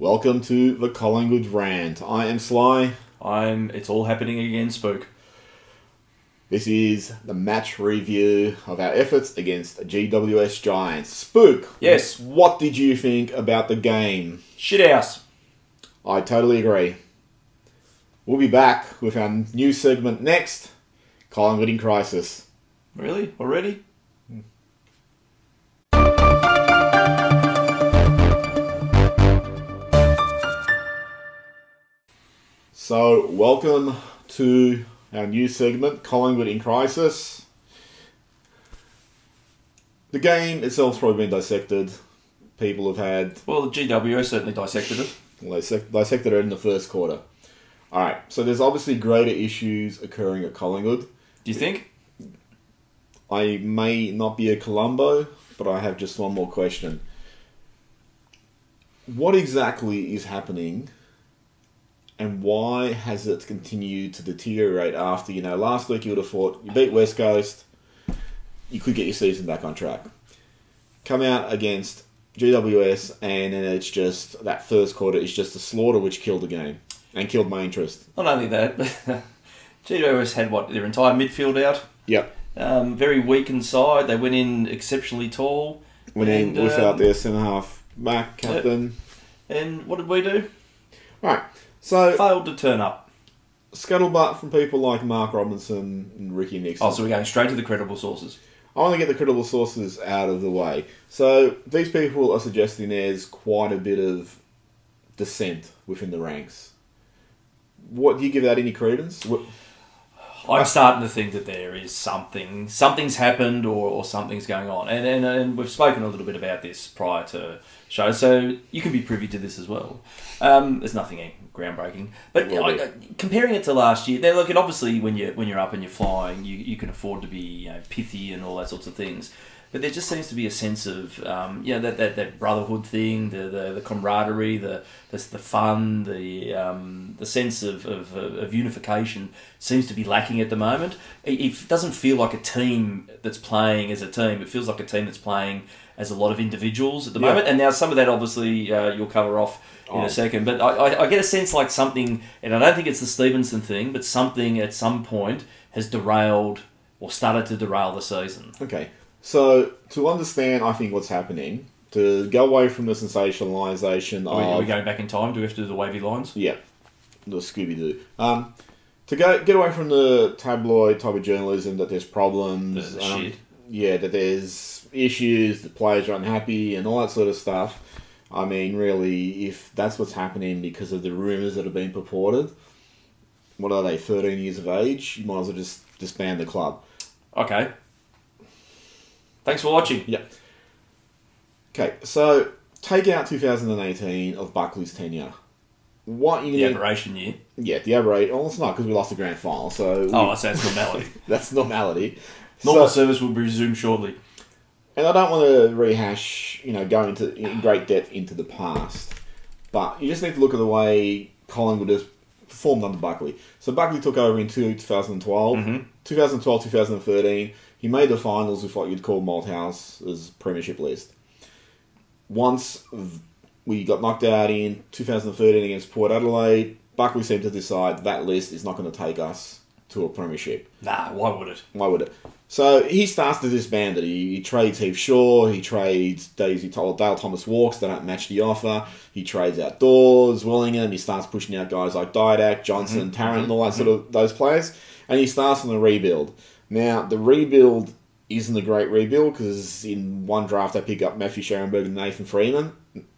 Welcome to the Collingwood Rant. I am Sly. It's all happening again, Spook. This is the match review of our efforts against GWS Giants. Spook. Yes. What did you think about the game? Shithouse. I totally agree. We'll be back with our new segment next, Collingwood in Crisis. Really? Already? So, welcome to our new segment, Collingwood in Crisis. The game itself's probably been dissected. People have had... Well, the GWS certainly dissected it. Well, they dissected it in the first quarter. Alright, so there's obviously greater issues occurring at Collingwood. Do you think? I may not be a Columbo, but I have just one more question. What exactly is happening, and why has it continued to deteriorate after, last week you would have thought, you beat West Coast, you could get your season back on track. Come out against GWS, and then it's just, that first quarter is just a slaughter which killed the game, and killed my interest. Not only that, but GWS had, their entire midfield out? Yep. Very weak inside. They went in exceptionally tall. Went in without their centre-half back captain. And what did we do? Right. So failed to turn up. Scuttlebutt from people like Mark Robinson and Ricky Nixon. Oh, so we're going straight to the credible sources. I want to get the credible sources out of the way. So these people are suggesting there's quite a bit of dissent within the ranks. What do you give that any credence? I'm starting to think that there is something's happened or something's going on. And we've spoken a little bit about this prior to show, so you can be privy to this as well. There's nothing groundbreaking. But comparing it to last year, look, obviously when you're up and you're flying, you can afford to be pithy and all that sorts of things. But there just seems to be a sense of that brotherhood thing, the camaraderie, the fun, the sense of unification seems to be lacking at the moment. It doesn't feel like a team that's playing as a team. It feels like a team that's playing as a lot of individuals at the moment. And now some of that obviously you'll cover off in a second. But I get a sense like something, and I don't think it's the Stevenson thing, but something at some point has derailed or started to derail the season. Okay. So, to understand, I think, what's happening, to go away from the sensationalisation of... Are we going back in time? Do we have to do the wavy lines? Yeah, the Scooby-Doo. To get away from the tabloid type of journalism that there's problems... The shit. Yeah, that there's issues, the players are unhappy, and all that sort of stuff. I mean, really, if that's what's happening because of the rumours that have been purported, what are they, 13 years of age? You might as well just disband the club. Okay. Thanks for watching. Yeah. Okay, so take out 2018 of Buckley's tenure. The aberration year. Yeah, the aberration. Well, it's not because we lost the grand final. So that's normality. That's normality. Normal service will be resumed shortly. And I don't want to rehash, go in great depth into the past, but you just need to look at the way Collingwood has performed under Buckley. So Buckley took over in 2012, 2012, 2013. He made the finals with what you'd call Malthouse's premiership list. Once we got knocked out in 2013 against Port Adelaide, Buckley seemed to decide that list is not going to take us to a premiership. Nah, why would it? Why would it? So he starts to disband it. He trades Heath Shaw, he trades Dale Thomas Walks, they don't match the offer. He trades outdoors, Willingham, he starts pushing out guys like Didak, Johnson, Tarrant, and all that sort of those players. And he starts on the rebuild. Now, the rebuild isn't a great rebuild because in one draft I pick up Matthew Scharenberg and Nathan Freeman.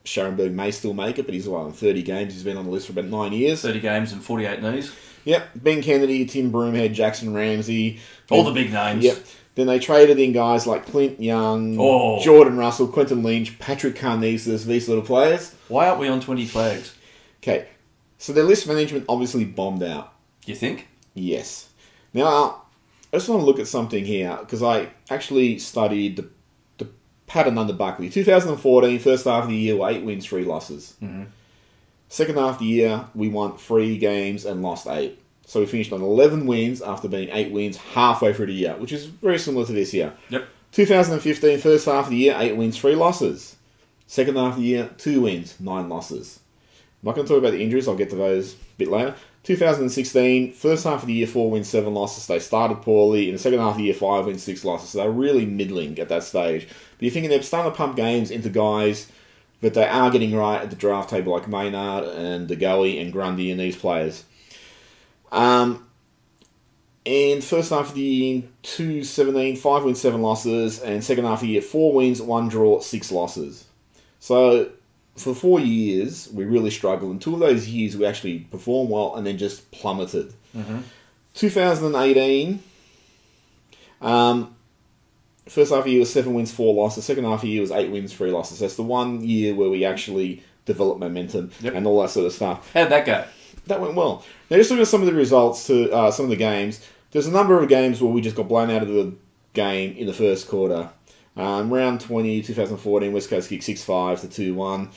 Scharenberg may still make it, but he's on 30 games. He's been on the list for about 9 years. 30 games and 48 knees. Yep. Ben Kennedy, Tim Broomhead, Jackson Ramsey. All the big names. Yep. Then they traded in guys like Clint Young, Jordan Russell, Quentin Lynch, Patrick Karnezis, these sort of players. Why aren't we on 20 flags? Okay. So their list management obviously bombed out. You think? Yes. Now, I just want to look at something here, because I actually studied the pattern under Buckley. 2014, first half of the year, were 8 wins, 3 losses. Second half of the year, we won 3 games and lost 8. So we finished on 11 wins after being 8 wins halfway through the year, which is very similar to this year. Yep. 2015, first half of the year, 8 wins, 3 losses. Second half of the year, 2 wins, 9 losses. not going to talk about the injuries. I'll get to those a bit later. 2016, first half of the year, 4 wins, 7 losses. They started poorly. In the second half of the year, 5 wins, 6 losses. So they're really middling at that stage. But you're thinking they're starting to pump games into guys that they are getting right at the draft table, like Maynard and DeGoey and Grundy and these players. And first half of the year, 2017, 5 wins, 7 losses. And second half of the year, 4 wins, 1 draw, 6 losses. So for 4 years, we really struggled. In 2 of those years, we actually performed well and then just plummeted. 2018, first half of the year was 7 wins, 4 losses. Second half of the year was 8 wins, 3 losses. That's the 1 year where we actually developed momentum and all that sort of stuff. How'd that go? That went well. Now, just looking at some of the results to some of the games, there's a number of games where we just got blown out of the game in the first quarter. Round 20, 2014, West Coast kicked 6-5 to 2-1.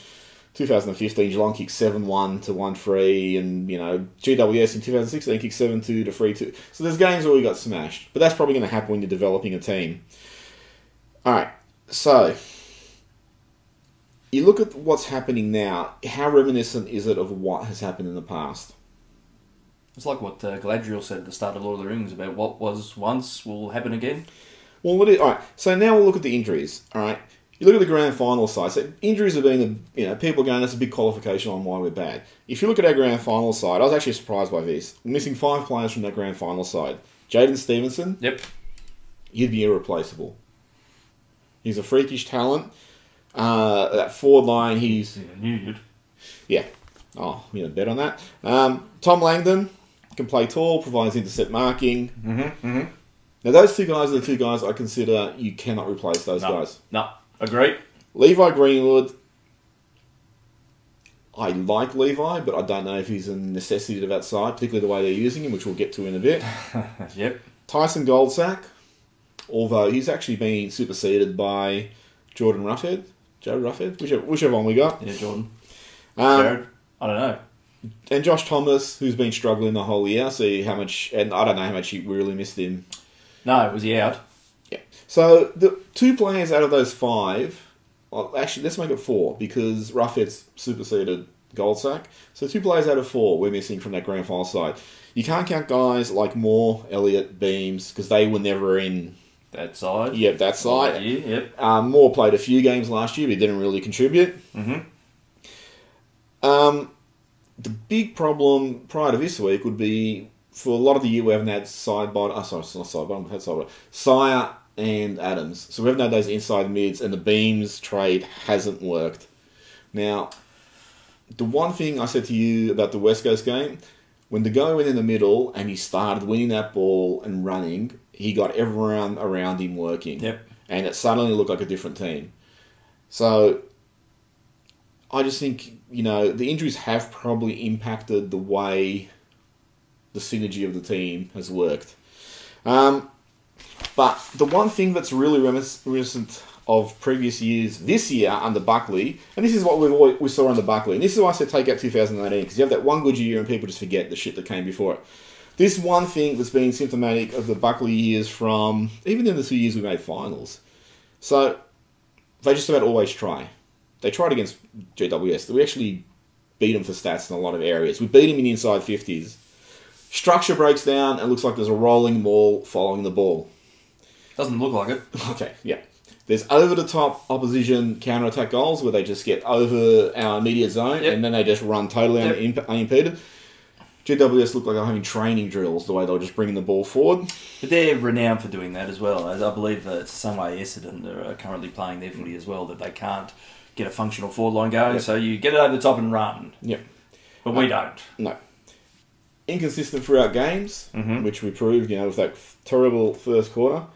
2015, Geelong kicked 7-1 to 1-3. And, GWS in 2016 kicked 7-2 to 3-2. So there's games where we got smashed. But that's probably going to happen when you're developing a team. Alright, so you look at what's happening now. How reminiscent is it of what has happened in the past? It's like what Galadriel said at the start of Lord of the Rings about what was once will happen again. Well, alright, so now we'll look at the injuries, alright? You look at the grand final side. So injuries have been, people are going, that's a big qualification on why we're bad. If you look at our grand final side, I was actually surprised by this. We're missing 5 players from that grand final side. Jaden Stevenson. Yep. He'd be irreplaceable. He's a freakish talent. That forward line, he's... Yeah. Oh, bet on that. Tom Langdon can play tall, provides intercept marking. Now, those 2 guys are the 2 guys I consider you cannot replace those guys. No, agree. Levi Greenwood, I like Levi, but I don't know if he's a necessity to that side, particularly the way they're using him, which we'll get to in a bit. Yep. Tyson Goldsack, although he's actually been superseded by Jordan Ruffhead. Joe Ruffhead? Whichever one we got. Yeah, Jordan. Jared? I don't know. And Josh Thomas, who's been struggling the whole year. See how much... And I don't know how much you really missed him. No, was he out? Yeah. So, the 2 players out of those 5... Well, actually, let's make it 4, because Ruffhead's superseded Goldsack. So, 2 players out of 4 we're missing from that grand final side. You can't count guys like Moore, Elliott, Beams, because they were never in... That side? Yep, that side. Yep. Moore played a few games last year, but he didn't really contribute. The big problem prior to this week would be, for a lot of the year, we haven't had Sire and Adams. So we haven't had those inside mids, and the Beams trade hasn't worked. Now, the one thing I said to you about the West Coast game, when the guy went in the middle and he started winning that ball and running, he got everyone around him working. Yep. And it suddenly looked like a different team. So, I just think, the injuries have probably impacted the way the synergy of the team has worked. But the one thing that's really reminiscent of previous years, this year under Buckley, and this is what we saw under Buckley, and this is why I said take out 2018, because you have that one good year and people just forget the shit that came before it. This one thing that's been symptomatic of the Buckley years from, even in the 2 years we made finals. So, they just about always try. They tried against GWS. We actually beat them for stats in a lot of areas. We beat them in the inside 50s. Structure breaks down and it looks like there's a rolling ball following the ball. Doesn't look like it. Okay, yeah. There's over-the-top opposition counter-attack goals where they just get over our immediate zone and then they just run totally unimpeded. GWS look like they're having training drills the way they were just bringing the ball forward. But they're renowned for doing that as well. I believe that it's the same way Essendon are currently playing their footy as well, that they can't get a functional forward line going, so you get it over the top and run. Yep. But we don't. No. Inconsistent throughout games, which we proved, with that terrible first quarter.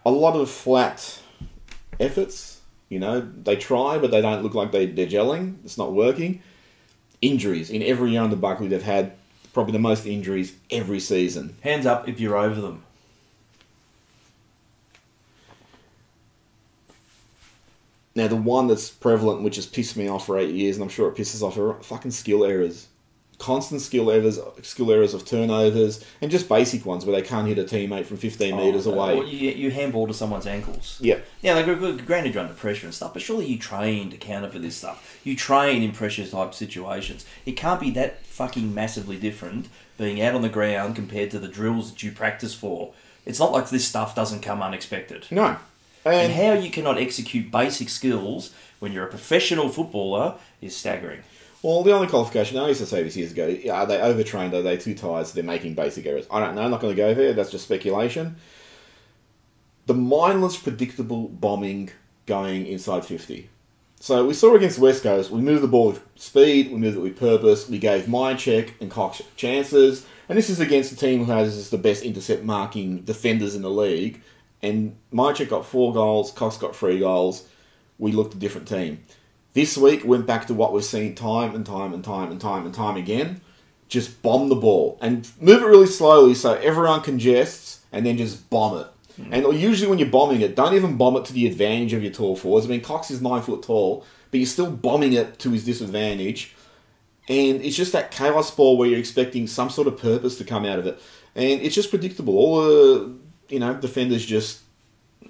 A lot of flat efforts, they try, but they don't look like they're gelling. It's not working. Injuries. In every year under Buckley, they've had probably the most injuries every season. Hands up if you're over them. Now, the one that's prevalent, which has pissed me off for 8 years, and I'm sure it pisses off everyone, fucking skill errors. constant skill errors of turnovers, and just basic ones where they can't hit a teammate from 15 metres away. Or you handball to someone's ankles. Yeah. Yeah, like, granted you're under pressure and stuff, but surely you train to counter for this stuff. You train in pressure-type situations. It can't be that fucking massively different being out on the ground compared to the drills that you practice for. It's not like this stuff doesn't come unexpected. No. And how you cannot execute basic skills when you're a professional footballer is staggering. Well, the only qualification, I used to say this years ago, are they overtrained, are they too tired, so they're making basic errors? I don't know, I'm not going to go there, that's just speculation. The mindless, predictable bombing going inside 50. So we saw against West Coast, we moved the ball with speed, we moved it with purpose, we gave Myercheck and Cox chances, and this is against a team who has the best intercept marking defenders in the league, and Myercheck got 4 goals, Cox got 3 goals, we looked a different team. This week went back to what we've seen time and time again. Just bomb the ball and move it really slowly so everyone congests and then just bomb it. And usually when you're bombing it, don't even bomb it to the advantage of your tall forwards. I mean, Cox is 9 foot tall, but you're still bombing it to his disadvantage. And it's just that chaos ball where you're expecting some sort of purpose to come out of it. And it's just predictable. All the, defenders just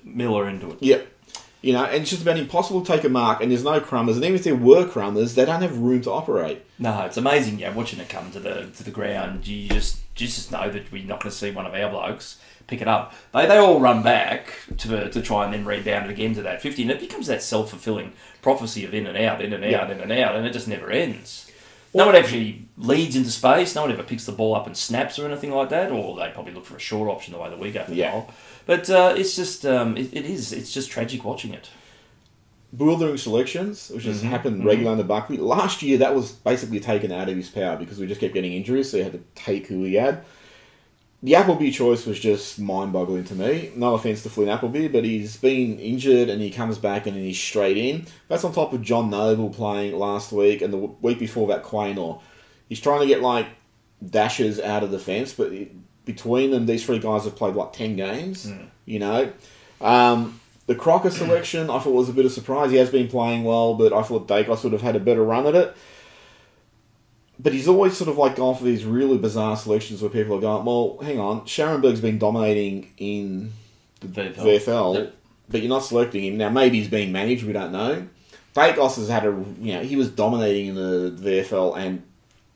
Miller into it. Yep. And it's just about impossible to take a mark, and there's no crummers. And even if there were crummers, they don't have room to operate. No, it's amazing. Yeah, watching it come to the ground, you just know that we're not going to see one of our blokes pick it up. They all run back to try and then rebound it again to that 50, and it becomes that self-fulfilling prophecy of in and out, and it just never ends. No one actually leads into space. No one ever picks the ball up and snaps or anything like that, or they probably look for a short option the way that we go for goal. But it's just it's just tragic watching it. Bewildering selections, which has happened regularly under Buckley. Last year, that was basically taken out of his power because we just kept getting injuries, so he had to take who he had. The Appleby choice was just mind-boggling to me. No offence to Flynn Appleby, but he's been injured and he comes back and he's straight in. That's on top of John Noble playing last week and the week before that Quaynor. He's trying to get dashes out of the fence, but between them, these 3 guys have played 10 games. The Crocker selection, I thought was a bit of a surprise. He has been playing well, but I thought Dacos would have had a better run at it. But he's always sort of gone for these really bizarre selections where people are going, well, hang on, Scharenberg's been dominating in the VFL, but you're not selecting him. Now, maybe he's being managed, we don't know. Dacos has had he was dominating in the VFL and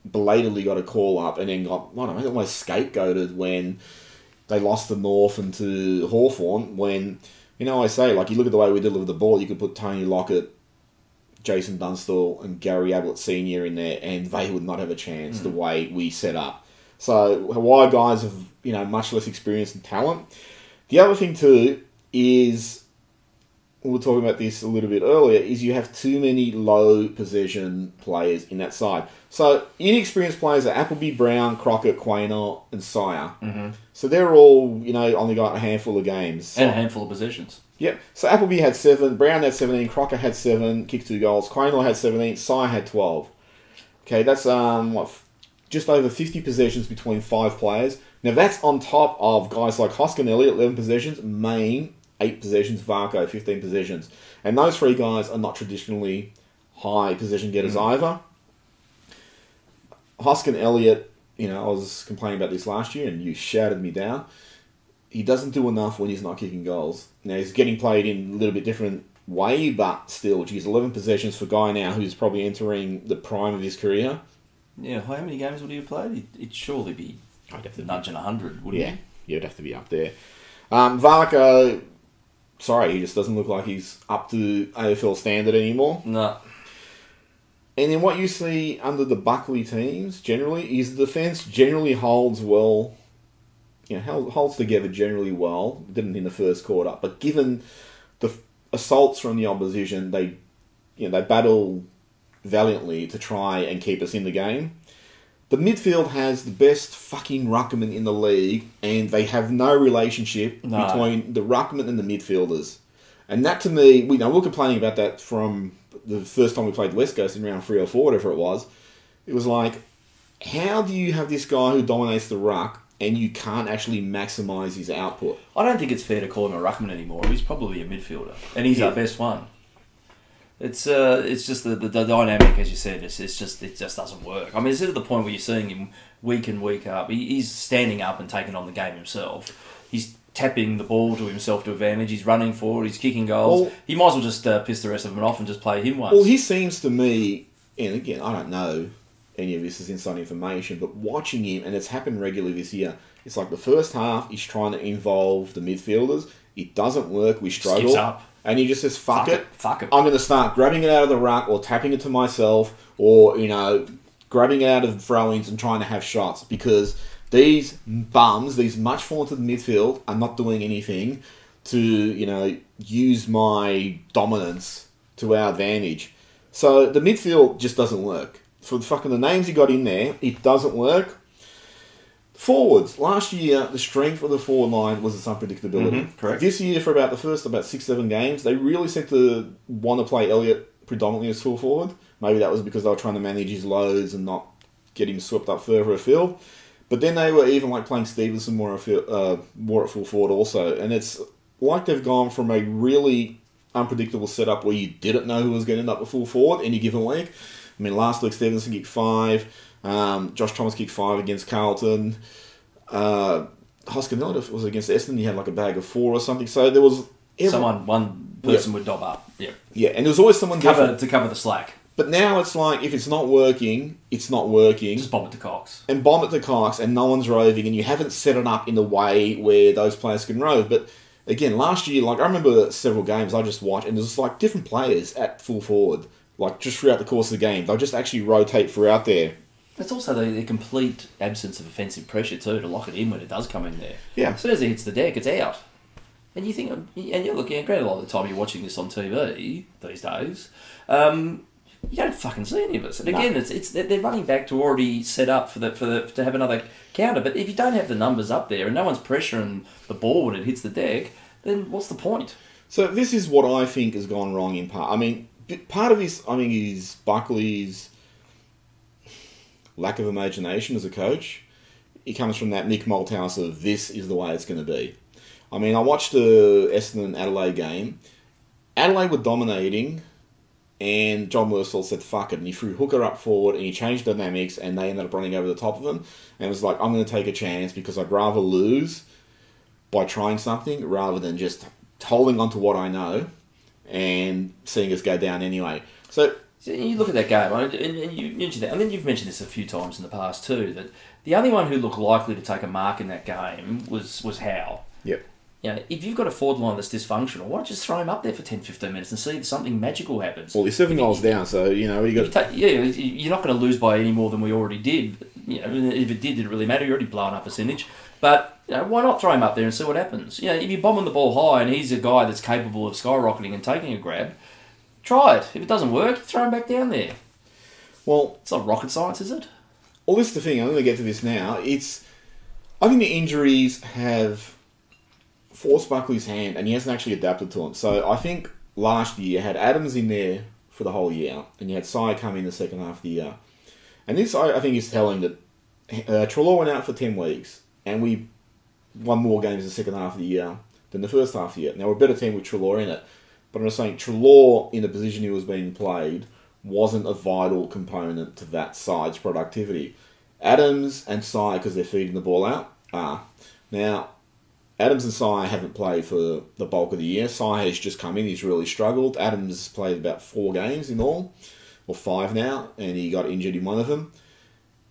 belatedly got a call up and then got, almost scapegoated when they lost to North and to Hawthorn when, I say, you look at the way we deliver the ball, you could put Tony Lockett, Jason Dunstall and Gary Ablett Sr. in there and they would not have a chance the way we set up. So Hawaii guys have, much less experience and talent. The other thing too is, we were talking about this a little bit earlier, is you have too many low possession players in that side. So inexperienced players are Appleby, Brown, Crockett, Quaynor and Sire. So they're all, only got a handful of games. And a handful of possessions. Yep. So Appleby had 7, Brown had 17, Crocker had 7, kicked 2 goals, Quaynor had 17, Sire had 12. Okay, that's just over 50 possessions between 5 players. Now that's on top of guys like Hoskin Elliott, 11 possessions, Main, 8 possessions, Varco, 15 possessions. And those 3 guys are not traditionally high possession getters either. Hoskin Elliott, I was complaining about this last year and you shouted me down. He doesn't do enough when he's not kicking goals. Now, he's getting played in a little bit different way, but still, geez, 11 possessions for a guy now who's probably entering the prime of his career. Yeah, how many games would he have played? It'd surely be nudging 100, wouldn't he? Yeah, it'd have to be up there. Varco, sorry, he just doesn't look like he's up to AFL standard anymore. No. And then what you see under the Buckley teams, generally, is the defence generally holds well. Holds together generally well. Didn't in the first quarter, but given the assaults from the opposition, they battle valiantly to try and keep us in the game. The midfield has the best fucking ruckman in the league, and they have no relationship between the ruckman and the midfielders. And that to me, we were complaining about that from the first time we played West Coast in round 3 or 4, whatever it was. It was how do you have this guy who dominates the ruck and you can't actually maximise his output? I don't think it's fair to call him a ruckman anymore. He's probably a midfielder, and he's our best one. It's just the dynamic, as you said. It just doesn't work. I mean, it's to the point where you're seeing him week in, week up. He's standing up and taking on the game himself. He's tapping the ball to himself to advantage. He's running forward. He's kicking goals. Well, he might as well just piss the rest of them off and just play him once. Well, he seems to me, and again, I don't know any of this is inside information, but watching him, and it's happened regularly this year, it's like the first half, he's trying to involve the midfielders. It doesn't work. We struggle. Skips up. And he just says, fuck it. Fuck it. I'm going to start grabbing it out of the ruck or tapping it to myself or, grabbing it out of throw-ins and trying to have shots because these bums, these much vaunted midfield, are not doing anything to, use my dominance to our advantage. So the midfield just doesn't work. For the names he got in there, it doesn't work. Forwards. Last year, the strength of the forward line was its unpredictability. Correct. This year, for about the first 6-7 games, they really seemed to want to play Elliott predominantly as full forward. Maybe that was because they were trying to manage his loads and not get him swept up further afield. But then they were even playing Stevenson more at full forward also. And it's like they've gone from a really unpredictable setup where you didn't know who was going to end up at full forward any given week. I mean, last week Stevenson kicked 5. Josh Thomas kicked 5 against Carlton. Hoskins was against Essendon. He had a bag of 4 or something. So there was one person would dob up. Yeah. Yeah, and there was always someone to cover the slack. But now it's like, if it's not working, it's not working. Just bomb it to Cox. And bomb it to Cox, and no one's roving, and you haven't set it up in the way where those players can rove. But again, last year, I remember several games I just watched, and there's different players at full forward, just throughout the course of the game. They'll just actually rotate throughout there. It's also the complete absence of offensive pressure too to lock it in when it does come in there. Yeah. As soon as it hits the deck, it's out. And you think, and you're looking, granted, a lot of the time you're watching this on TV these days, you don't fucking see any of it. And again, they're running back to already set up to have another counter. But if you don't have the numbers up there and no one's pressuring the ball when it hits the deck, then what's the point? So this is what I think has gone wrong in part. I mean, part of this, is Buckley's lack of imagination as a coach. It comes from that Mick Malthouse of this is the way it's going to be. I mean, I watched the Essendon Adelaide game. Adelaide were dominating, and John Worsfold said, fuck it, and he threw Hooker up forward, and he changed dynamics, and they ended up running over the top of them, and it was like, I'm going to take a chance, because I'd rather lose by trying something, rather than just holding on to what I know, and seeing us go down anyway. So you look at that game, and you mentioned that, and then you've mentioned this a few times in the past too, that the only one who looked likely to take a mark in that game was Howe. Yep. If you've got a forward line that's dysfunctional, why don't you just throw him up there for 10-15 minutes and see if something magical happens? Well, you're 7 goals down, so, you got you're not going to lose by any more than we already did. If it did it really matter? You're already blowing up a percentage. But, why not throw him up there and see what happens? If you're bombing the ball high and he's a guy that's capable of skyrocketing and taking a grab, try it. If it doesn't work, throw him back down there. Well, it's not rocket science, is it? Well, this is the thing. I'm going to get to this now. I think the injuries have forced Buckley's hand, and he hasn't actually adapted to them. So I think last year you had Adams in there for the whole year, and you had Sai come in the second half of the year. And this, I think, is telling that Treloar went out for 10 weeks, and we won more games in the second half of the year than the first half of the year. Now, we're a better team with Treloar in it, but I'm just saying Treloar, in the position he was being played, wasn't a vital component to that side's productivity. Adams and Sai, because they're feeding the ball out, are. Now, Adams and Sai haven't played for the bulk of the year. Sai has just come in, he's really struggled. Adams has played about 4 games in all, or 5 now, and he got injured in one of them.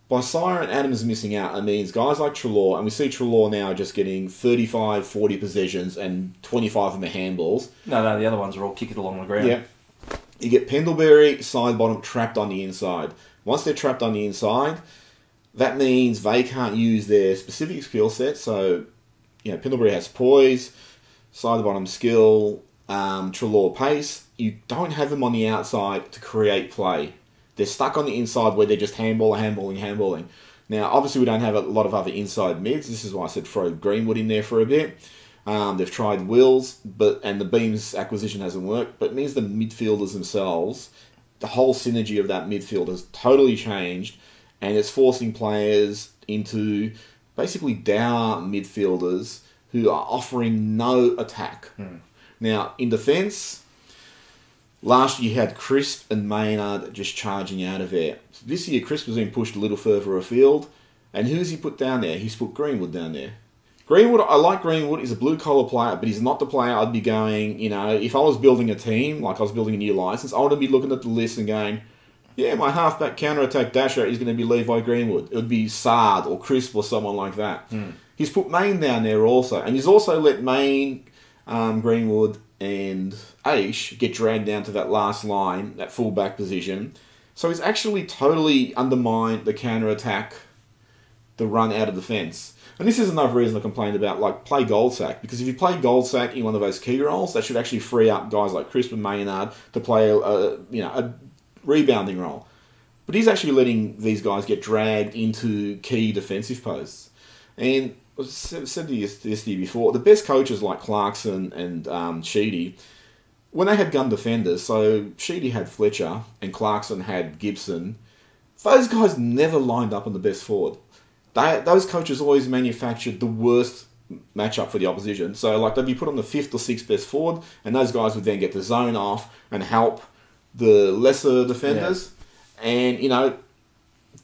By Sai and Adams missing out, it means guys like Treloar, and we see Treloar now just getting 35, 40 possessions, and 25 of them are handballs. No, the other ones are all kicking along the ground. Yeah. You get Pendlebury, side bottom, trapped on the inside. Once they're trapped on the inside, that means they can't use their specific skill set. So, Pendlebury has poise, side bottom skill, Treloar pace. You don't have them on the outside to create play. They're stuck on the inside where they're just handballing. Now, obviously, we don't have a lot of other inside mids. This is why I said throw Greenwood in there for a bit. They've tried Wills, and the Beams acquisition hasn't worked, but it means the midfielders themselves, the whole synergy of that midfield has totally changed, and it's forcing players into basically dour midfielders who are offering no attack. Now, in defence, Last year you had Crisp and Maynard just charging out of there. This year Crisp was being pushed a little further afield. And who's he put down there? He's put Greenwood down there. Greenwood, I like Greenwood. He's a blue-collar player, but he's not the player I'd be going, if I was building a team, like I was building a new license, I would be looking at the list and going, yeah, my halfback counter-attack dasher is going to be Levi Greenwood. It would be Sard or Crisp or someone like that. He's put Main down there also. And he's also let Main, Greenwood and Aish get dragged down to that last line, that full-back position. So he's actually totally undermined the counter-attack, the run out of defence. And this is another reason I complained about, play Goldsack. Because if you play Goldsack in one of those key roles, that should actually free up guys like Crisp and Maynard to play a rebounding role. But he's actually letting these guys get dragged into key defensive posts. And I said this year before, the best coaches like Clarkson and Sheedy, when they had gun defenders, so Sheedy had Fletcher and Clarkson had Gibson, those guys never lined up on the best forward. Those coaches always manufactured the worst matchup for the opposition. So, they'd be put on the 5th or 6th best forward, and those guys would then get the zone off and help the lesser defenders. Yeah. And,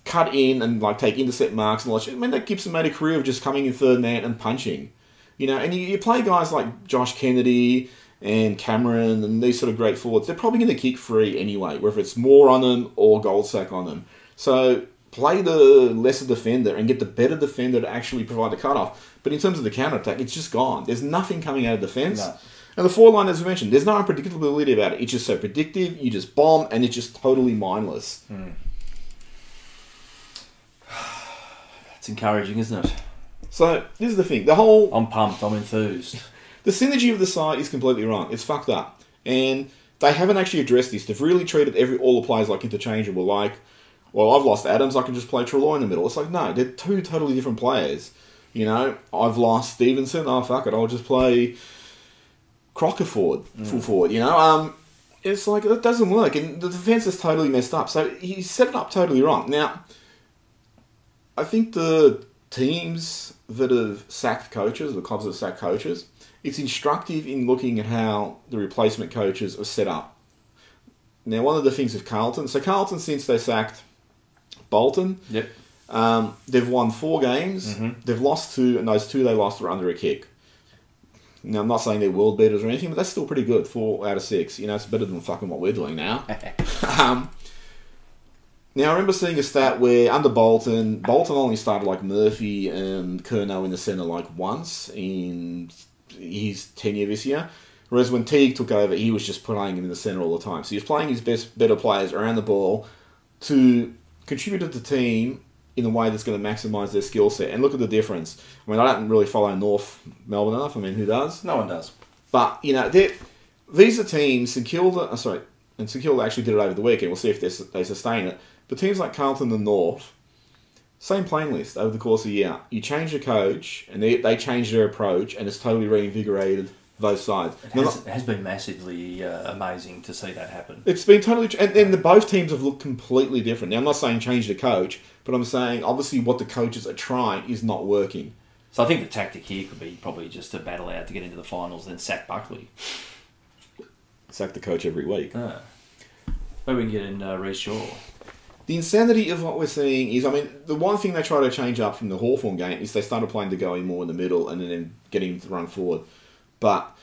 cut in and, take intercept marks and all that shit. I mean, that Gibson made a career of just coming in third man and punching. And you play guys like Josh Kennedy and Cameron and these sort of great forwards. They're probably going to kick free anyway, whether it's Moore on them or Goldsack on them. So play the lesser defender and get the better defender to actually provide the cutoff. But in terms of the counter-attack, it's just gone. There's nothing coming out of defence. No. And the forward line, as we mentioned, there's no unpredictability about it. It's just so predictive, you just bomb, and it's just totally mindless. It's encouraging, isn't it? So, this is the thing. I'm pumped, I'm enthused. The synergy of the side is completely wrong. It's fucked up. And they haven't actually addressed this. They've really treated all the players like interchangeable. Well, I've lost Adams, I can just play Treloar in the middle. It's no, they're two totally different players. I've lost Stevenson, oh fuck it, I'll just play Crocker forward, full forward, It's that doesn't work, and the defence is totally messed up. So he set it up totally wrong. Now, I think the teams that have sacked coaches, the clubs that have sacked coaches, it's instructive in looking at how the replacement coaches are set up. Now, one of the things with Carlton, since they sacked Bolton, yep, they've won 4 games, they've lost 2, and those 2 they lost were under a kick. Now, I'm not saying they're world beaters or anything, but that's still pretty good, 4 out of 6. It's better than fucking what we're doing now. Now, I remember seeing a stat where under Bolton only started Murphy and Curnow in the centre once in his tenure this year. Whereas when Teague took over, he was just playing him in the centre all the time. So he was playing his better players around the ball to contribute to the team in a way that's going to maximise their skill set. And look at the difference. I mean, I don't really follow North Melbourne enough. I mean, who does? No one does. But, these are teams, St Kilda actually did it over the weekend. We'll see if they sustain it. But teams like Carlton and North, same playing list over the course of the year. You change the coach, and they change their approach, and it's totally reinvigorated both sides. It has been massively amazing to see that happen. It's been totally... And both teams have looked completely different. Now, I'm not saying change the coach, but I'm saying, obviously, what the coaches are trying is not working. So I think the tactic here could be probably just to battle out to get into the finals, then sack Buckley. Sack the coach every week. Maybe we can get in Reece Shaw. The insanity of what we're seeing is, the one thing they try to change up from the Hawthorn game is they started playing DeGoey more in the middle and then getting him to run forward. But,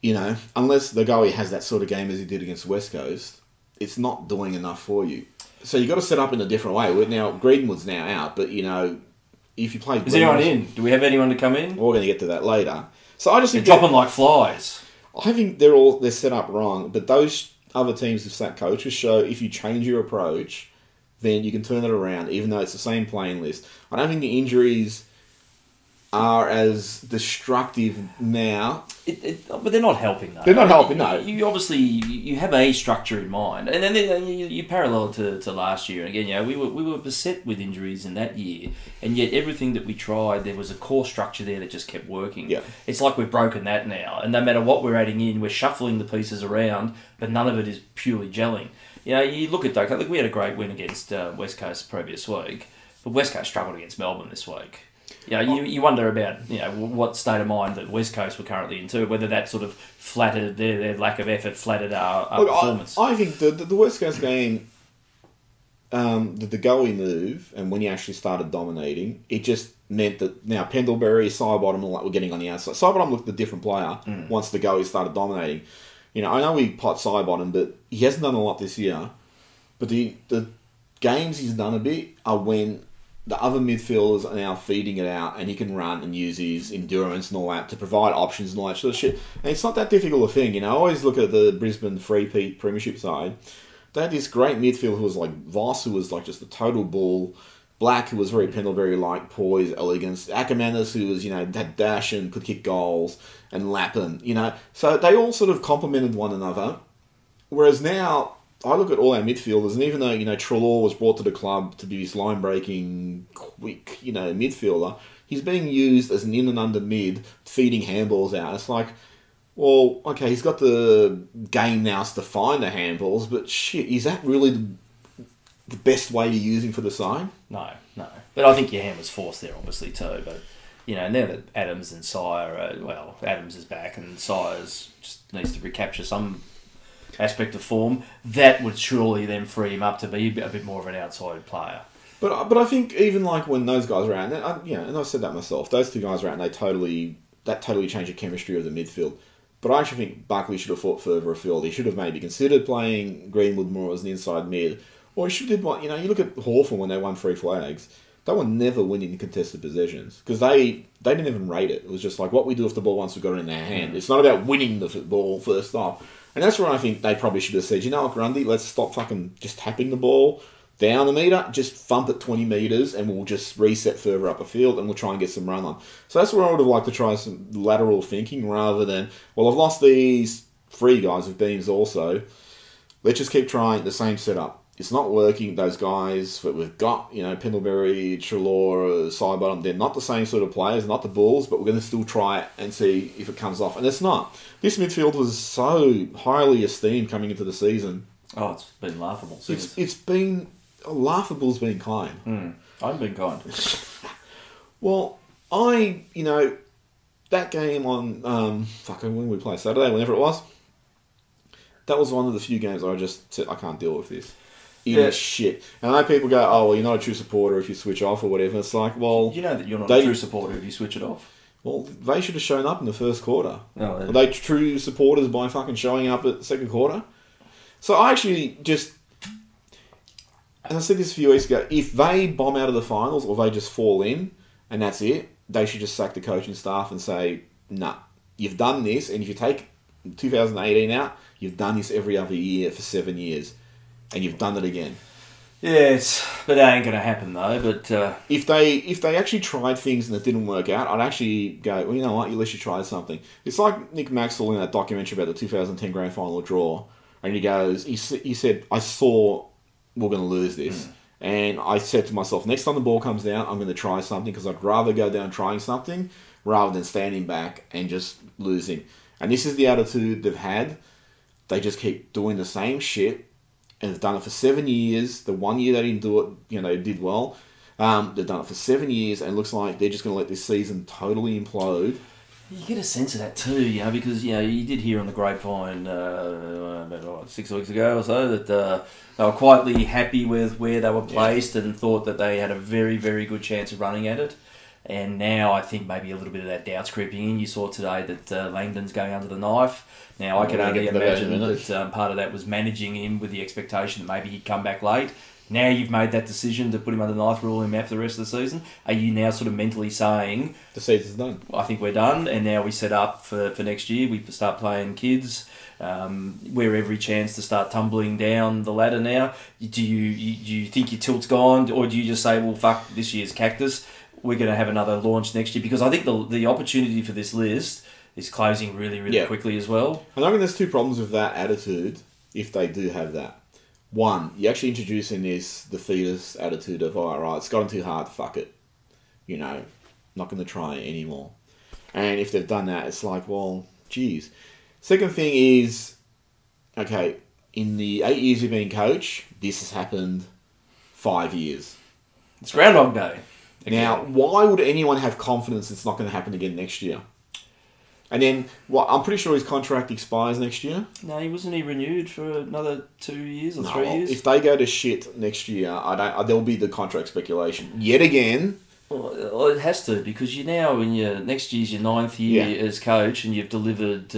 unless DeGoey has that sort of game as he did against West Coast, it's not doing enough for you. So you've got to set up in a different way. Now, Greenwood's now out, but, if you play... Is anyone in? Do we have anyone to come in? We're going to get to that later. So I just think they're dropping like flies. I think they're set up wrong, but those other teams with sacked coaches show if you change your approach, then you can turn it around, even though it's the same playing list. I don't think the injuries are as destructive now. But they're not helping, though. They're not helping, no. You obviously you have a structure in mind, and then you parallel it to last year. And again, we were beset with injuries in that year, and yet everything that we tried, there was a core structure there that just kept working. Yeah. It's like we've broken that now, and no matter what we're adding in, we're shuffling the pieces around, but none of it is purely gelling. You look at we had a great win against West Coast the previous week, but West Coast struggled against Melbourne this week. You wonder about what state of mind that West Coast were currently in too, whether that sort of flattered their lack of effort, flattered our performance. I think the West Coast game, the goalie move, and when he actually started dominating, it just meant that now Pendlebury, Sidebottom, were getting on the outside. Sidebottom looked a different player once the goalie started dominating. I know we pot Sidebottom, but he hasn't done a lot this year. But the games he's done a bit are when the other midfielders are now feeding it out, and he can run and use his endurance and all that to provide options and all that sort of shit. And it's not that difficult a thing, I always look at the Brisbane three-peat premiership side. They had this great midfield who was like Voss, who was like just a total bull. Black, who was very Pendlebury-like, poise, elegance. Ackermanis, who was, had dash and could kick goals. And Lappin, So they all sort of complemented one another. Whereas now, I look at all our midfielders, and even though, Treloar was brought to the club to be this line-breaking, quick, midfielder, he's being used as an in and under mid, feeding handballs out. It's like, well, okay, he's got the game now to find the handballs, but shit, is that really the best way to use him for the side? No. But I think your hand was forced there, obviously, too. But, now that Adams and Sire, Adams is back and Sire's just needs to recapture some aspect of form, that would surely then free him up to be a bit more of an outside player. But I think even like when those guys are out, and I've said that myself, those two guys are out and that totally changed the chemistry of the midfield. But I actually think Buckley should have fought further afield. He should have maybe considered playing Greenwood more as an inside mid. Or he should have did what, you look at Hawthorn when they won 3 flags. They were never winning contested possessions because they didn't even rate it. It was just like what we do with the ball once we've got it in our hand. It's not about winning the ball first off. And that's where I think they probably should have said, Grundy, let's stop fucking just tapping the ball down a metre, just thump it 20 metres and we'll just reset further up a field and we'll try and get some run on. So that's where I would have liked to try some lateral thinking rather than, well, I've lost these 3 guys with beams also. Let's just keep trying the same setup. It's not working. Those guys that we've got, Pendlebury, Treloar, Sidebottom, they're not the same sort of players, not the Bulls, but we're going to still try it and see if it comes off. And it's not. This midfield was so highly esteemed coming into the season. Oh, it's been laughable. It's been... Laughable's been kind. I've been kind. Well, that game on... when we play Saturday, whenever it was, that was one of the few games I just said, I can't deal with this. Shit. And I know people go, oh, well, you're not a true supporter if you switch off or whatever. It's like, well... You know that you're not a true supporter if you switch it off. Well, they should have shown up in the first quarter. Oh, Are they true supporters by fucking showing up at the second quarter? So I actually just... And I said this a few weeks ago, if they bomb out of the finals or they just fall in and that's it, they should just sack the coaching staff and say, nah, you've done this, and if you take 2018 out, you've done this every other year for 7 years. And you've done it again. Yes, but that ain't going to happen though. But if they actually tried things and it didn't work out, I'd actually go, well, you know what, at least you tried something. It's like Nick Maxwell in that documentary about the 2010 grand final draw. And he goes, he said, I saw we're going to lose this. And I said to myself, next time the ball comes down, I'm going to try something because I'd rather go down trying something rather than standing back and just losing. And this is the attitude they've had. They just keep doing the same shit. And they've done it for 7 years. The 1 year they didn't do it, they did well. They've done it for 7 years, and it looks like they're just going to let this season totally implode. You get a sense of that too, because you did hear on the grapevine about 6 weeks ago or so that they were quietly happy with where they were placed and thought that they had a very, very good chance of running at it. And now I think maybe a little bit of that doubt's creeping in. You saw today that Langdon's going under the knife. Now, I can only imagine that part of that was managing him with the expectation that maybe he'd come back late. Now you've made that decision to put him under the knife, rule him out for the rest of the season. Are you now sort of mentally saying... The season's done. I think we're done, and now we set up for next year. We start playing kids. We're every chance to start tumbling down the ladder now. Do you think your tilt's gone, or do you just say, well, fuck, this year's cactus, we're going to have another launch next year? Because I think the opportunity for this list is closing really, really quickly as well. And I reckon there's 2 problems with that attitude, if they do have that. One, you actually introducing this defeatist attitude of, all right, it's gotten too hard, fuck it. Not going to try anymore. And if they've done that, it's like, well, geez. Second thing is, okay, in the 8 years you've been coach, this has happened 5 years. It's Groundhog Day. Now, why would anyone have confidence it's not going to happen again next year? And then, I'm pretty sure his contract expires next year. No, wasn't he renewed for another 2 years or 3 years? If they go to shit next year, there'll be the contract speculation yet again. Well, it has to, because you're now in next year's your 9th year as coach, and you've delivered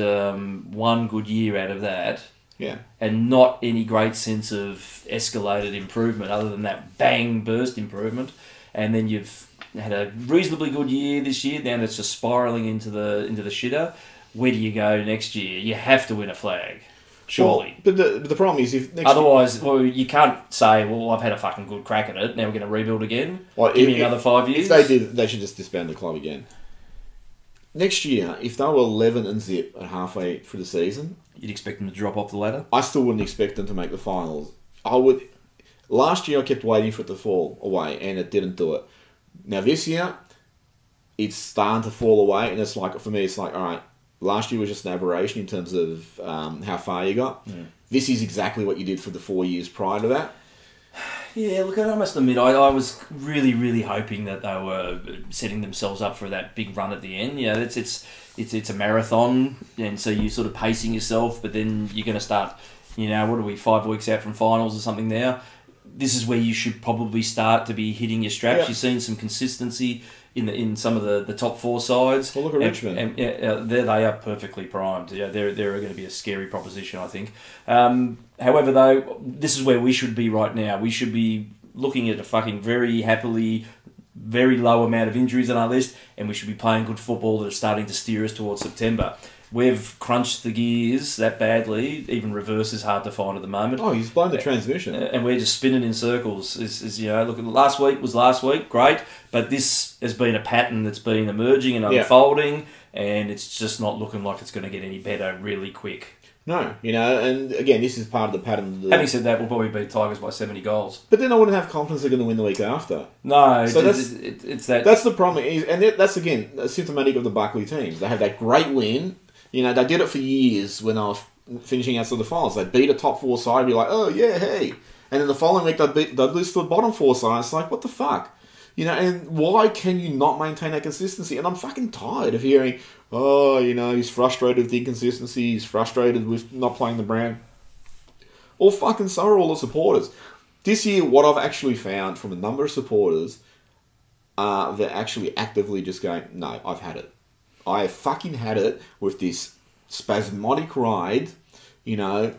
one good year out of that. Yeah. And not any great sense of escalated improvement other than that bang burst improvement. And then you've had a reasonably good year this year, now it's just spiralling into the shitter. Where do you go next year? You have to win a flag, surely. Well, but the problem is, if otherwise, you can't say, well, I've had a fucking good crack at it, now we're going to rebuild again. Well, Give me another 5 years. If they did, they should just disband the club again. Next year, if they were 11 and zip at halfway through the season, you'd expect them to drop off the ladder? I still wouldn't expect them to make the finals. Last year I kept waiting for it to fall away, and it didn't do it. Now this year, it's starting to fall away, and it's like, for me, it's like, all right, last year was just an aberration in terms of how far you got. Mm. This is exactly what you did for the 4 years prior to that. Yeah, look, I must admit, I was really, really hoping that they were setting themselves up for that big run at the end. You know, it's a marathon, and so you're sort of pacing yourself, but then you're going to start, what are we, 5 weeks out from finals or something now? This is where you should probably start to be hitting your straps. Yeah. You've seen some consistency in some of the top 4 sides. Well, look at Richmond. And there they are perfectly primed. Yeah, they're going to be a scary proposition, I think. However, though, this is where we should be right now. We should be looking at a fucking very happily, very low amount of injuries on our list, and we should be playing good football that are starting to steer us towards September. We've crunched the gears that badly. Even reverse is hard to find at the moment. Oh, he's blown the transmission. And we're just spinning in circles. Look, last week was last week, great, but this has been a pattern that's been emerging and unfolding, and it's just not looking like it's going to get any better really quick. No, and again, this is part of the pattern. Having said that, we'll probably beat Tigers by 70 goals. But then I wouldn't have confidence they're going to win the week after. No, so it's that. That's the problem, and that's again symptomatic of the Buckley teams. They have that great win. They did it for years when I was finishing outside the finals. They beat a top 4 side, and be like, oh yeah, hey, and then the following week they'd lose to the bottom 4 side. It's like, what the fuck, And why can you not maintain that consistency? And I'm fucking tired of hearing, oh, he's frustrated with the inconsistency. He's frustrated with not playing the brand. Well, fucking so are all the supporters. This year, what I've actually found from a number of supporters, they're actually actively just going, no, I've had it. I have fucking had it with this spasmodic ride. When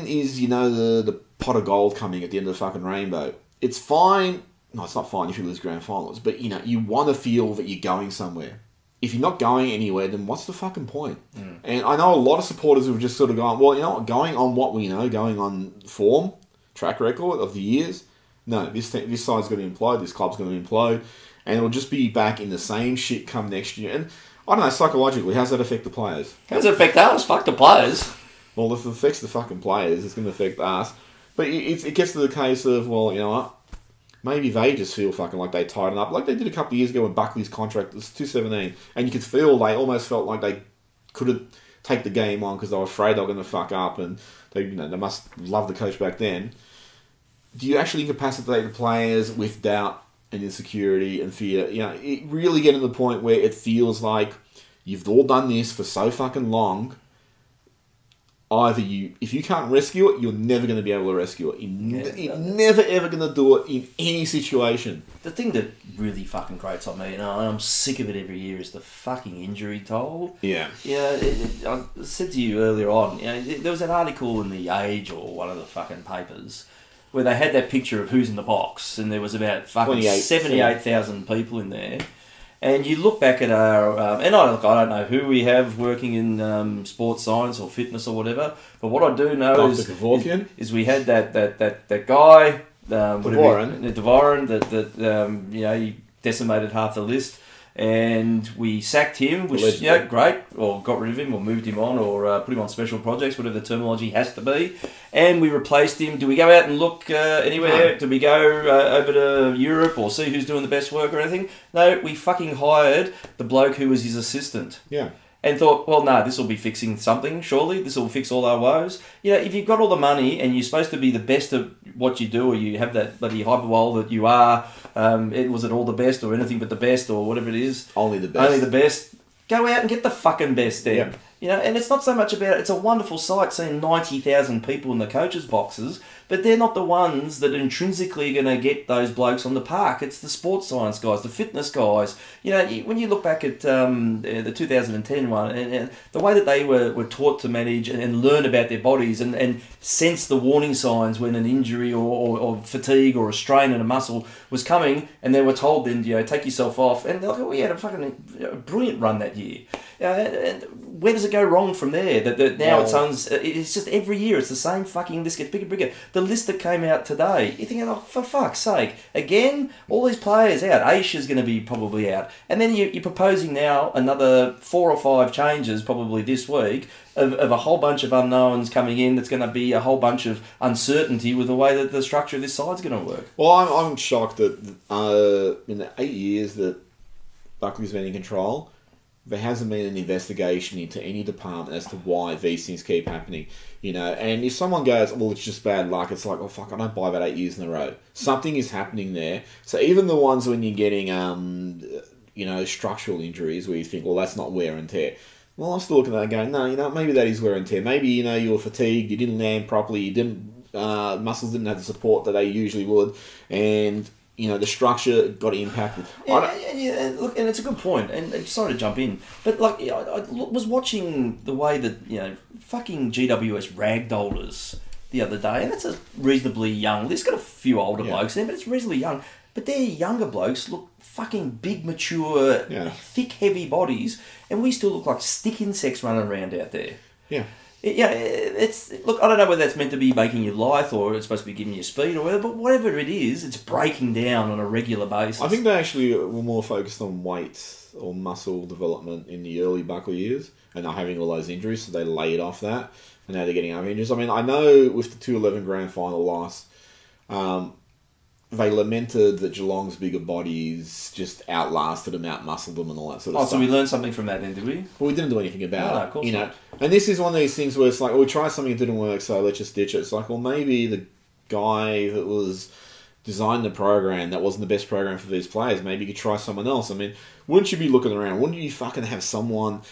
is, the pot of gold coming at the end of the fucking rainbow? It's fine. No, it's not fine if you lose grand finals. But, you want to feel that you're going somewhere. If you're not going anywhere, then what's the fucking point? Mm. And I know a lot of supporters have just sort of gone, well, going on what we know, going on form, track record of the years. No, this side's going to implode. This club's going to implode. And it'll just be back in the same shit come next year. And I don't know, psychologically, how does that affect the players? How does it affect us? Fuck the players. Well, if it affects the fucking players, it's going to affect us. But it gets to the case of, well, you know what? Maybe they just feel fucking like they tighten up. Like they did a couple of years ago when Buckley's contract was 217. And you could feel they almost felt like they couldn't take the game on because they were afraid they were going to fuck up. And they must love the coach back then. Do you actually incapacitate the players with doubt and insecurity and fear? It really getting to the point where it feels like you've all done this for so fucking long. Either if you can't rescue it, you're never going to be able to rescue it. You're never ever going to do it in any situation. The thing that really fucking grates on me, and I'm sick of it every year, is the fucking injury toll. Yeah. I said to you earlier on, there was an article in The Age or one of the fucking papers where they had that picture of who's in the box, and there was about fucking 78,000 people in there. And you look back at our, and I don't know who we have working in sports science or fitness or whatever, but what I do know is we had that guy, Devoren, that he decimated half the list. And we sacked him, which, great, or got rid of him, or moved him on, or put him on special projects, whatever the terminology has to be. And we replaced him. Do we go out and look anywhere? No. Do we go over to Europe or see who's doing the best work or anything? No, we fucking hired the bloke who was his assistant. Yeah. And thought, well, no, this will be fixing something, surely. This will fix all our woes. If you've got all the money and you're supposed to be the best of what you do, or you have that bloody hyperbole that you are, was it all the best or anything but the best or whatever it is. Only the best. Only the best. Go out and get the fucking best then. Yep. You know, and it's not so much about, it's a wonderful sight seeing 90,000 people in the coaches' boxes, but they're not the ones that intrinsically are going to get those blokes on the park. It's the sports science guys, the fitness guys. You know, when you look back at the 2010 one, and the way that they were taught to manage and learn about their bodies and sense the warning signs when an injury or fatigue or a strain in a muscle was coming, and they were told then, you know, take yourself off. And we had a fucking brilliant run that year. And where does it go wrong from there? That now it's just every year it's the same fucking list gets bigger and bigger. The list that came out today, you're thinking, oh, for fuck's sake, again, all these players out. Aisha's going to be probably out, and then you're proposing now another 4 or 5 changes probably this week of a whole bunch of unknowns coming in. That's going to be a whole bunch of uncertainty with the way that the structure of this side's going to work. Well, I'm shocked that in the 8 years that Buckley's been in control, there hasn't been an investigation into any department as to why these things keep happening, you know. And if someone goes, well, it's just bad luck, it's like, oh, fuck, I don't buy that 8 years in a row. Something is happening there. So even the ones when you're getting, you know, structural injuries where you think, well, that's not wear and tear. Well, I'm still looking at that going, no, you know, maybe that is wear and tear. Maybe, you know, you were fatigued, you didn't land properly, you didn't, muscles didn't have the support that they usually would, and you know, the structure got impacted. Yeah, look, and it's a good point, and sorry to jump in, but like, I was watching the way that, you know, fucking GWS ragdollers the other day, and that's a reasonably young, there's got a few older blokes in, but it's reasonably young, but their younger blokes look fucking big, mature, thick, heavy bodies, and we still look like stick insects running around out there. Yeah. Yeah, look, I don't know whether that's meant to be making you lithe or it's supposed to be giving you speed or whatever, but whatever it is, it's breaking down on a regular basis. I think they actually were more focused on weight or muscle development in the early Buckley years, and they're having all those injuries, so they laid off that, and now they're getting other injuries. I mean, I know with the 2-11 grand final loss, they lamented that Geelong's bigger bodies just outlasted them, outmuscled them, and all that sort of stuff. So we learned something from that then, did we? Well, we didn't do anything about it. Of course you know? not. And this is one of these things where it's like, well, we tried something that didn't work, so let's just ditch it. It's like, well, maybe the guy that was designed the program that wasn't the best program for these players, maybe you could try someone else. I mean, wouldn't you be looking around? Wouldn't you fucking have someone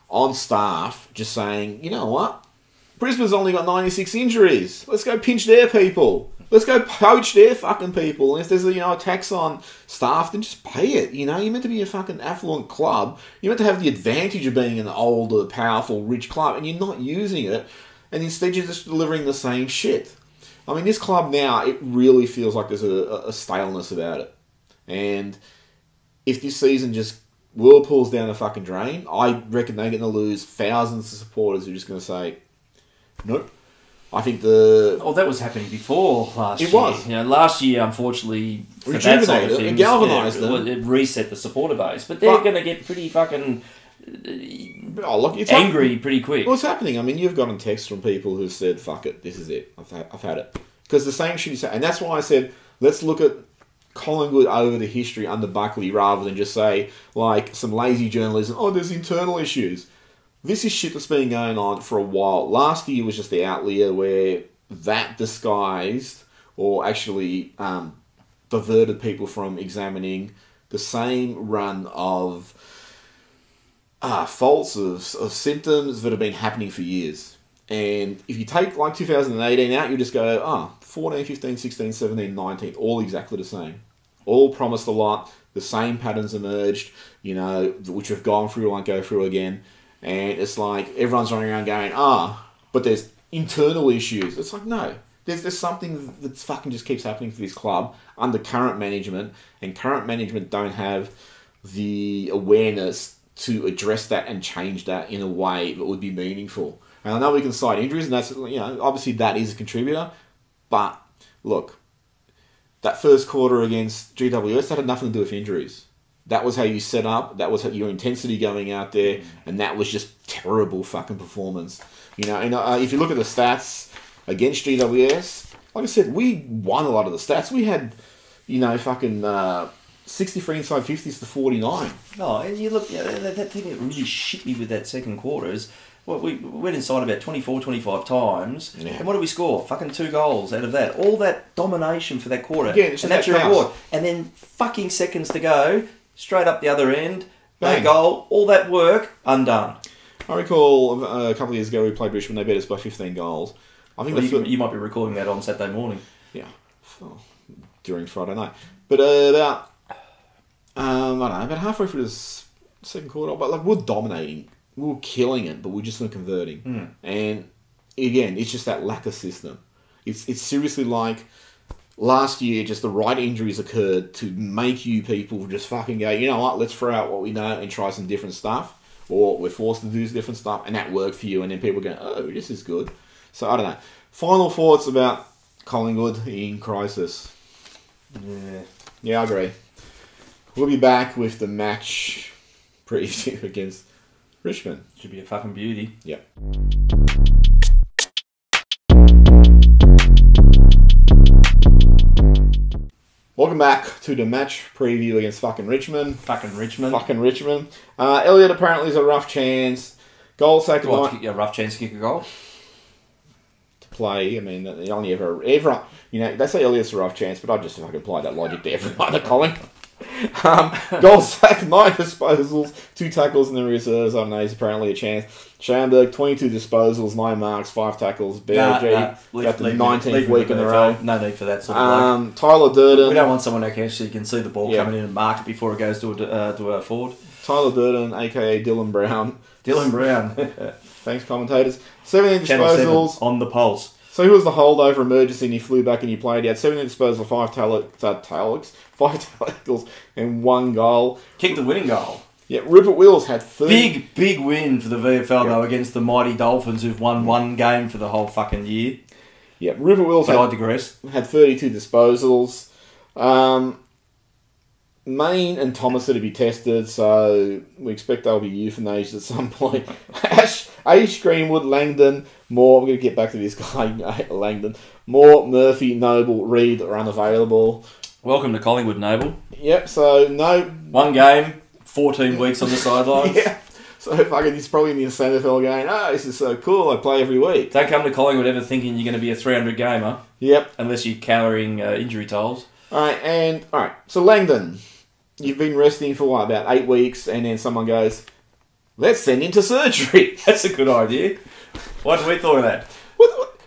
on staff just saying, you know what? Brisbane's only got 96 injuries. Let's go pinch their people. Let's go poach their fucking people. And if there's a, you know, a tax on staff, then just pay it. You know, you're meant to be a fucking affluent club. You're meant to have the advantage of being an older, powerful, rich club, and you're not using it. And instead, you're just delivering the same shit. I mean, this club now, it really feels like there's a staleness about it. And if this season just whirlpools down the fucking drain, I reckon they're going to lose thousands of supporters who are just going to say, nope. I think that was happening before last year. It was. You know, last year, unfortunately, for that side of things, and galvanised them. It reset the supporter base. But they're going to get pretty fucking angry pretty quick. What's happening? I mean, you've gotten texts from people who said, fuck it, this is it. I've had it. Because the same shit you say. And that's why I said, let's look at Collingwood over the history under Buckley rather than just say, like, some lazy journalism, oh, there's internal issues. This is shit that's been going on for a while. Last year was just the outlier where that disguised or actually diverted people from examining the same run of faults, of symptoms that have been happening for years. And if you take like 2018 out, you just go, 14, 15, 16, 17, 19, all exactly the same. All promised a lot. The same patterns emerged, you know, which we've gone through, won't go through again. And it's like everyone's running around going, but there's internal issues. It's like, no. There's something that fucking just keeps happening to this club under current management, and current management don't have the awareness to address that and change that in a way that would be meaningful. And I know we can cite injuries, and that's, you know, obviously that is a contributor. But look, that first quarter against GWS, that had nothing to do with injuries. That was how you set up. That was your intensity going out there, and that was just terrible fucking performance. You know, and if you look at the stats against GWS, like I said, we won a lot of the stats. We had, you know, fucking 63 inside 50s to 49. No, and you look, that thing that really shit me with that second quarter is, well, we went inside about 24, 25 times, and what do we score? Fucking 2 goals out of that. All that domination for that quarter, and that's your reward. And then fucking seconds to go, straight up the other end, no goal, all that work, undone. I recall a couple of years ago we played Richmond, they beat us by 15 goals. I think you might be recording that on Saturday morning. Yeah, during Friday night. But about, I don't know, about halfway through the second quarter, but like we're dominating. We were killing it, but we just weren't converting. And again, it's just that lack of system. It's seriously like last year, just the right injuries occurred to make you people just fucking go, you know what, let's throw out what we know and try some different stuff. Or we're forced to do different stuff, and that worked for you. And then people go, oh, this is good. So I don't know. Final thoughts about Collingwood in crisis. Yeah, I agree. We'll be back with the match preview against Richmond. Should be a fucking beauty. Yep. Welcome back to the match preview against fucking Richmond. Fucking Richmond. Elliott apparently is a rough chance. Goal second line. A rough chance to kick a goal? To play. I mean, they only everyone, you know, they say Elliott's a rough chance, but I just fucking apply that logic to everyone at Collingwood. Goal sack, 9 disposals, 2 tackles in the reserves. I don't know, he's apparently a chance. Schamberg, 22 disposals, 9 marks, 5 tackles. Berger, got the 19th week in a row. No need for that sort of bloke. Tyler Durden. We don't want someone who actually can see the ball coming in and mark it before it goes to a forward. Tyler Durden, a.k.a. Dylan Brown. Dylan Brown. Thanks, commentators. 17 disposals. On the pulse. So he was the holdover emergency and he flew back and he played. He had 17 disposals, 5 tackles, and 1 goal. Kicked the winning goal. Yeah, Rupert Wills had 30... Big win for the VFL, though, against the mighty Dolphins who've won 1 game for the whole fucking year. Yeah, Rupert Wills I digress. Had 32 disposals. Main and Thomas are to be tested, so we expect they'll be euthanized at some point. Ash, Greenwood, Langdon, Moore. I'm going to get back to this guy, Langdon. Moore, Murphy, Noble, Reid are unavailable. Welcome to Collingwood, Noble. Yep, so no... 1 game, 14 weeks on the sidelines. Yeah, so fucking he's probably in the NFL going, oh, this is so cool, I play every week. Don't come to Collingwood ever thinking you're going to be a 300 gamer. Yep. Unless you're carrying injury tolls. Alright, so Langdon... You've been resting for what, about 8 weeks, and then someone goes, let's send him to surgery. That's a good idea. Why did we thought of that?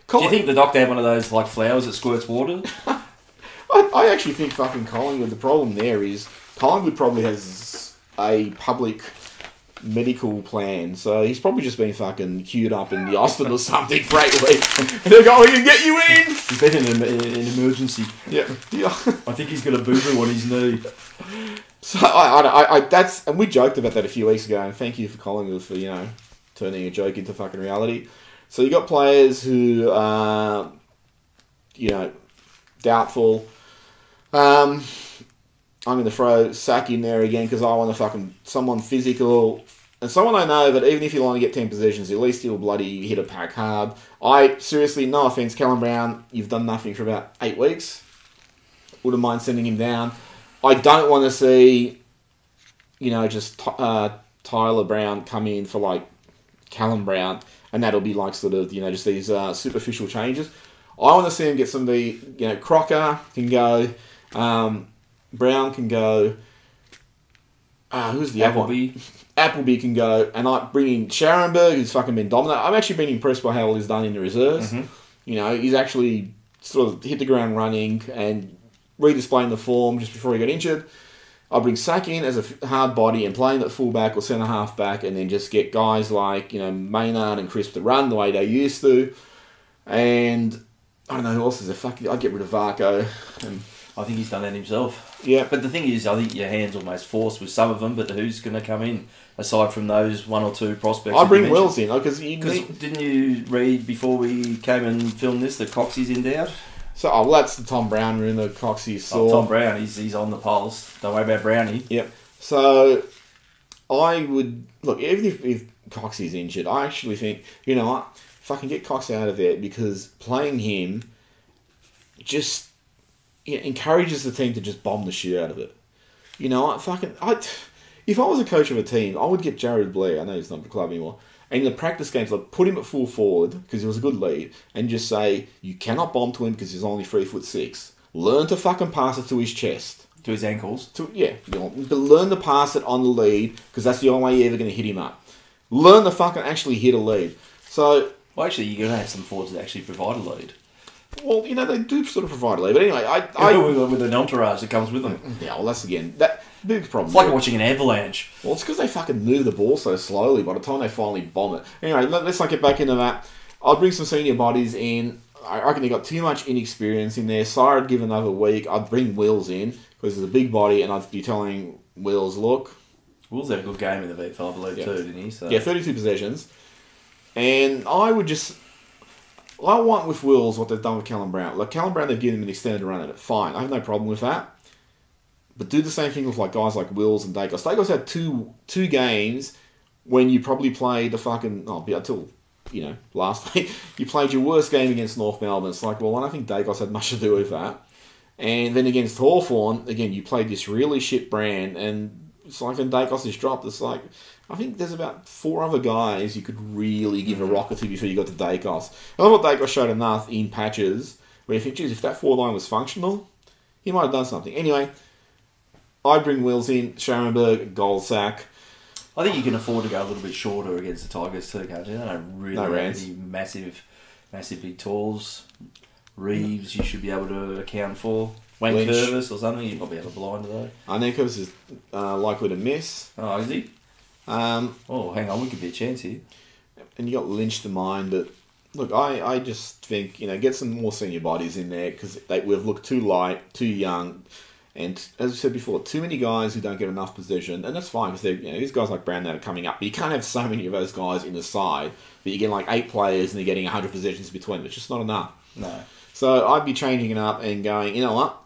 Do you think the doctor had one of those like flowers that squirts water? I actually think fucking Collingwood, the problem there is Collingwood probably has a public medical plan, so he's probably just been fucking queued up in the Austin or something for 8 weeks. And they're going, we can get you in! He's been in an emergency. Yeah. I think he's got a boo-boo on his knee. So and we joked about that a few weeks ago, and thank you for Collingwood for, turning a joke into fucking reality. So you got players who are, doubtful. I'm going to throw Sack in there again because I want to fucking someone physical and someone I know that even if he'll only get 10 possessions, at least he'll bloody hit a pack hard. Seriously, no offence, Callum Brown, you've done nothing for about 8 weeks. Wouldn't mind sending him down. I don't want to see, just Tyler Brown come in for like Callum Brown, and that'll be like sort of, just these superficial changes. I want to see him get some of the, Crocker can go, Brown can go, who's the other one? Appleby can go, and I bring in Scharenberg, who's fucking been dominant. I've actually been impressed by how well he's done in the reserves. Mm-hmm. He's actually sort of hit the ground running and redisplaying the form just before he got injured. I'll bring Sack in as a hard body and play him at fullback or centre half back, and then just get guys like Maynard and Crisp to run the way they used to. And I don't know who else is there. I'd get rid of Varco. And I think he's done that himself. Yeah. But the thing is, I think your hand's almost forced with some of them, but who's going to come in aside from those 1 or 2 prospects? I bring Wells in because didn't you read before we came and filmed this that Coxie's in doubt? So, that's the Tom Brown room that Coxie saw. Tom Brown, he's on the pulse. Don't worry about Brownie. Yep. So, I would... Look, even if Coxie's injured, I actually think, you know what? Fucking get Cox out of there because playing him just encourages the team to just bomb the shit out of it. You know, if I was a coach of a team, I would get Jared Blair. I know he's not at the club anymore. And in the practice games, like put him at full forward because he was a good lead, and just say you cannot bomb to him because he's only 3'6". Learn to fucking pass it to his chest, to his ankles. but learn to pass it on the lead because that's the only way you're ever going to hit him up. Learn to fucking actually hit a lead. So, well, actually, you're going to have some forwards that actually provide a lead. Well, you know, they do sort of provide a lead. But anyway, with an entourage that comes with them. Yeah, well, that's again that big problem. It's like watching an avalanche. Well, it's because they fucking move the ball so slowly. By the time they finally bomb it, anyway, let's not get back into that. I'll bring some senior bodies in. I reckon they got too much inexperience in there. Sire would give another week. I'd bring Wills in because he's a big body, and I'd be telling Wills, look. Wills had a good game in the V5, I believe, too, didn't he? So. Yeah, 32 possessions, and I want with Wills what they've done with Callum Brown. Like, Callum Brown, they've given him an extended run at it. Fine. I have no problem with that. But do the same thing with like guys like Wills and Dacos. Dacos had two games when you probably played the fucking... until, last week. You played your worst game against North Melbourne. It's like, well, I don't think Dacos had much to do with that. And then against Hawthorn, again, you played this really shit brand. And it's like when Dacos is dropped, it's like... I think there's about 4 other guys you could really give a rocket to before you got to Dacos. I thought Dacos showed enough in patches where you think, geez, if that 4 line was functional, he might have done something. Anyway, I bring Wills in, Scharenberg, Goldsack. I think you can afford to go a little bit shorter against the Tigers too, can't you? I don't really have any massive big talls. Reeves, you should be able to account for. Wayne Curvis or something, you might be able to blind to though. Arnekovs is likely to miss. Oh, is he? Hang on, we could be a chance here. And you got Lynch to mind, but look, I just think, get some more senior bodies in there because we've looked too light, too young, and as I said before, too many guys who don't get enough position, and that's fine because these guys like Brown that are coming up, but you can't have so many of those guys in the side that you get like 8 players and they're getting 100 positions between them. It's just not enough. No. So I'd be changing it up and going, you know what?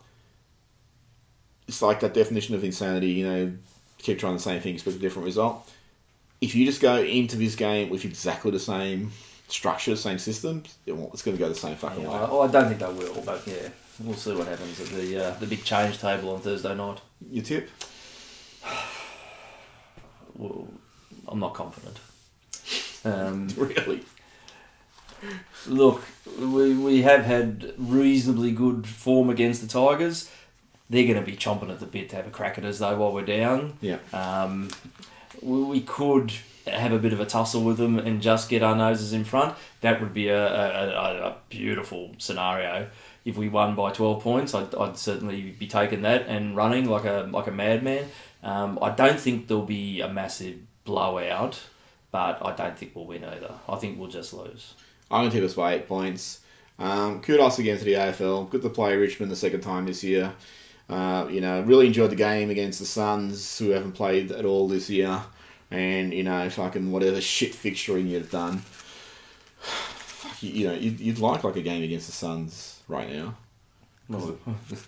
It's like that definition of insanity, keep trying the same thing, expect a different result. If you just go into this game with exactly the same structure, same systems, it's going to go the same fucking way. Well, I don't think they will, but yeah, we'll see what happens at the big change table on Thursday night. Your tip? Well, I'm not confident. Really? Look, we have had reasonably good form against the Tigers. They're going to be chomping at the bit to have a crack at us though while we're down. Yeah. We could have a bit of a tussle with them and just get our noses in front. That would be a beautiful scenario. If we won by 12 points, I'd certainly be taking that and running like a madman. I don't think there'll be a massive blowout, but I don't think we'll win either. I think we'll just lose. I'm going to tip us by 8 points. Kudos again to the AFL. Good to play Richmond the second time this year. Really enjoyed the game against the Suns, who haven't played at all this year. And, fucking whatever shit fixturing you've done. You'd like a game against the Suns right now. Well,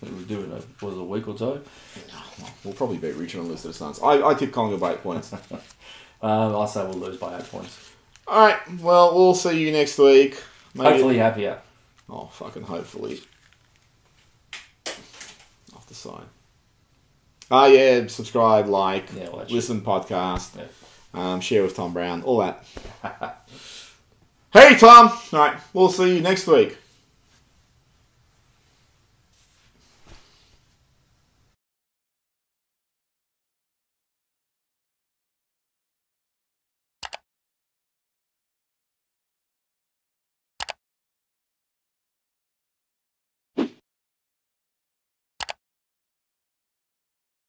we're doing a week or so. We'll probably beat Richmond and lose to the Suns. I tip Collingwood by 8 points. I'll say we'll lose by 8 points. Alright, well, we'll see you next week. Maybe. Hopefully happier. Oh, fucking hopefully. Off the side. Yeah, subscribe, like, listen, podcast, share with Tom Brown, all that. Hey, Tom! Alright, we'll see you next week.